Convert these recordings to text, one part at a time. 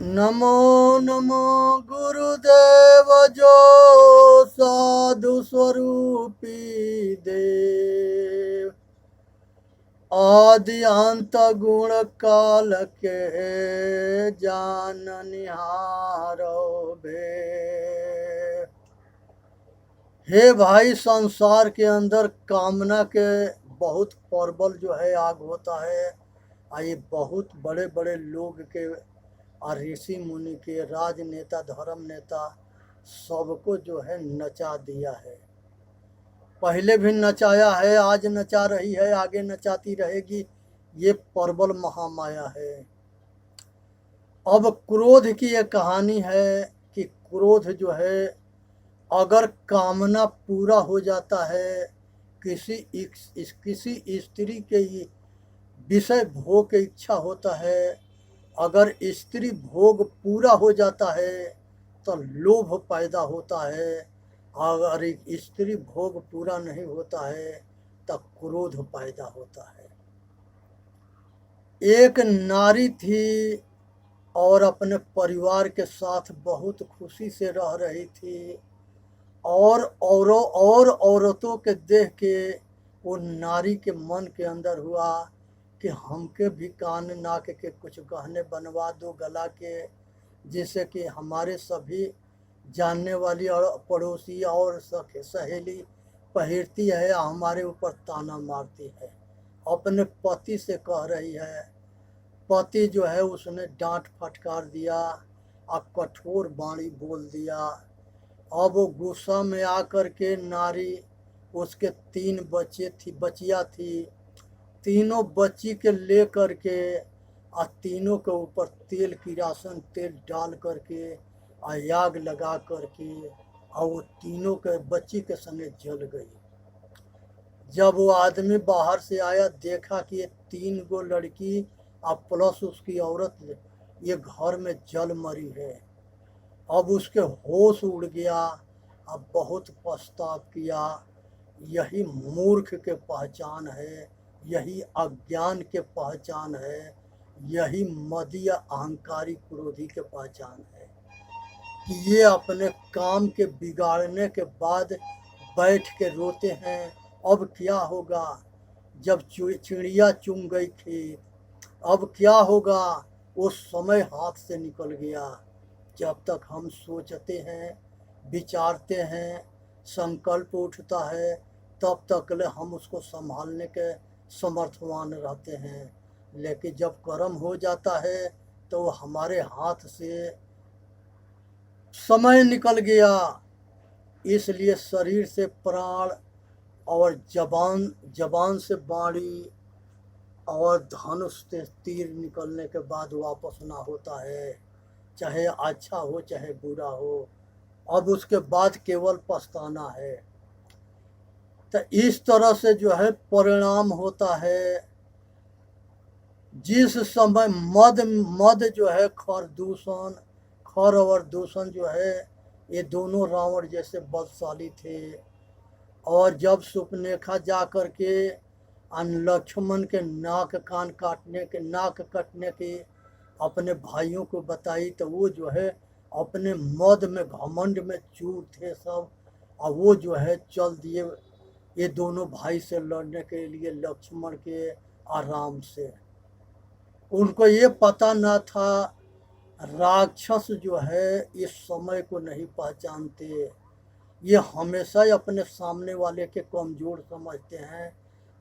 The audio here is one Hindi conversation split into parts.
नमो नमो गुरुदेव जो साधु स्वरूपी देव। आदि अंत गुण काल के जाननिहारो भे। हे भाई, संसार के अंदर कामना के बहुत प्रबल जो है आग होता है। ये बहुत बड़े बड़े लोग के और ऋषि मुनि के, राजनेता, धर्म नेता सबको जो है नचा दिया है। पहले भी नचाया है, आज नचा रही है, आगे नचाती रहेगी। ये प्रबल महामाया है। अब क्रोध की ये कहानी है कि क्रोध जो है, अगर कामना पूरा हो जाता है, किसी स्त्री के विषय भोग की इच्छा होता है, अगर स्त्री भोग पूरा हो जाता है तो लोभ पैदा होता है। अगर स्त्री भोग पूरा नहीं होता है तो क्रोध पैदा होता है। एक नारी थी और अपने परिवार के साथ बहुत खुशी से रह रही थी, और औरतों के देख के वो नारी के मन के अंदर हुआ कि हमके भी कान नाक के कुछ गहने बनवा दो गला के, जिससे कि हमारे सभी जानने वाली और पड़ोसी और सहेली पहनती है, हमारे ऊपर ताना मारती है। अपने पति से कह रही है। पति जो है उसने डांट फटकार दिया और कठोर वाणी बोल दिया। अब वो गुस्सा में आकर के नारी, उसके 3 बच्चियाँ थी, तीनों बच्ची के ले करके और तीनों के ऊपर तेल किरासन तेल डाल करके और आग लगा करके और वो तीनों के बच्ची के संगे जल गई। जब वो आदमी बाहर से आया, देखा कि ये 3 गो लड़की और प्लस उसकी औरत ये घर में जल मरी है। अब उसके होश उड़ गया। अब बहुत पछताव किया। यही मूर्ख के पहचान है, यही अज्ञान के पहचान है, यही मदीय अहंकारी क्रोधी के पहचान है कि ये अपने काम के बिगाड़ने के बाद बैठ के रोते हैं। अब क्या होगा जब चिड़िया चुन गई खेत, अब क्या होगा, वो समय हाथ से निकल गया। जब तक हम सोचते हैं, विचारते हैं, संकल्प उठता है, तब तक ले हम उसको संभालने के समर्थवान रहते हैं। लेकिन जब कर्म हो जाता है तो हमारे हाथ से समय निकल गया। इसलिए शरीर से प्राण और जबान से वाणी और धनुष से तीर निकलने के बाद वापस ना होता है, चाहे अच्छा हो चाहे बुरा हो। अब उसके बाद केवल पछताना है। तो इस तरह से जो है परिणाम होता है। जिस समय मद जो है, खर और दूषण जो है, ये दोनों रावण जैसे बलशाली थे। और जब सुपनेखा जा कर के लक्ष्मण के नाक कटने के अपने भाइयों को बताई, तो वो जो है अपने मद में घमंड में चूर थे सब, और वो जो है चल दिए ये दोनों भाई से लड़ने के लिए, लक्ष्मण के आराम से। उनको ये पता ना था राक्षस जो है इस समय को नहीं पहचानते। ये हमेशा ही अपने सामने वाले के कमज़ोर समझते हैं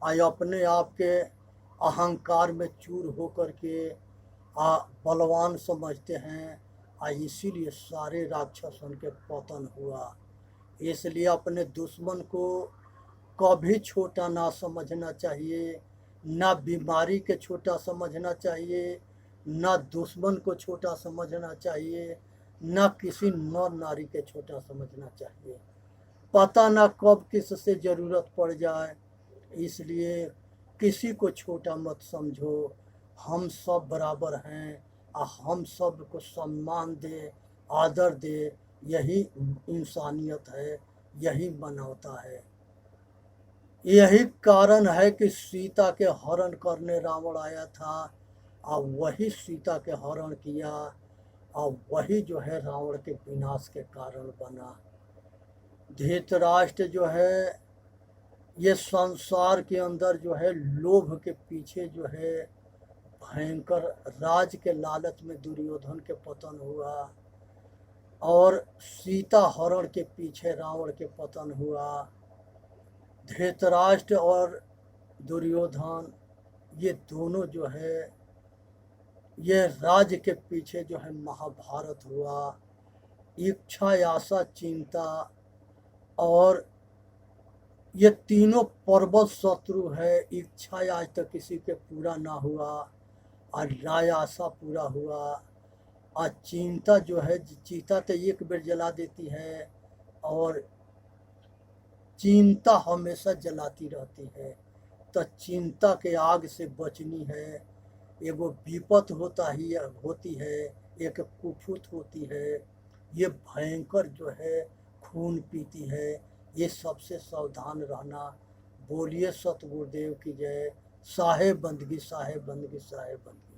और अपने आप के अहंकार में चूर होकर के बलवान समझते हैं। इसीलिए सारे राक्षसन के पतन हुआ। इसलिए अपने दुश्मन को कभी छोटा ना समझना चाहिए, ना बीमारी के छोटा समझना चाहिए, ना दुश्मन को छोटा समझना चाहिए, ना किसी नर नारी के छोटा समझना चाहिए। पता ना कब किससे ज़रूरत पड़ जाए, इसलिए किसी को छोटा मत समझो। हम सब बराबर हैं और हम सब को सम्मान दे, आदर दे। यही इंसानियत है, यही मानवता है। यही कारण है कि सीता के हरण करने रावण आया था और वही सीता के हरण किया। और वही जो है रावण के विनाश के कारण बना। धृतराष्ट्र जो है ये संसार के अंदर जो है लोभ के पीछे जो है भयंकर राज के लालच में दुर्योधन के पतन हुआ, और सीता हरण के पीछे रावण के पतन हुआ। धृतराष्ट्र और दुर्योधन ये दोनों जो है ये राज्य के पीछे जो है महाभारत हुआ। इच्छा, आशा, चिंता और ये तीनों पर्वत शत्रु है। इच्छा आज तक किसी के पूरा ना हुआ और ना आशा पूरा हुआ, और चिंता जो है चीता तो एक बेर जला देती है और चिंता हमेशा जलाती रहती है। तो चिंता के आग से बचनी है। एगो विपत होती है, एक कुफुत होती है, ये भयंकर जो है खून पीती है। ये सबसे सावधान रहना। बोलिए सतगुरुदेव की जय। साहेब बंदगी, साहेब बंदगी, साहेब बंदगी।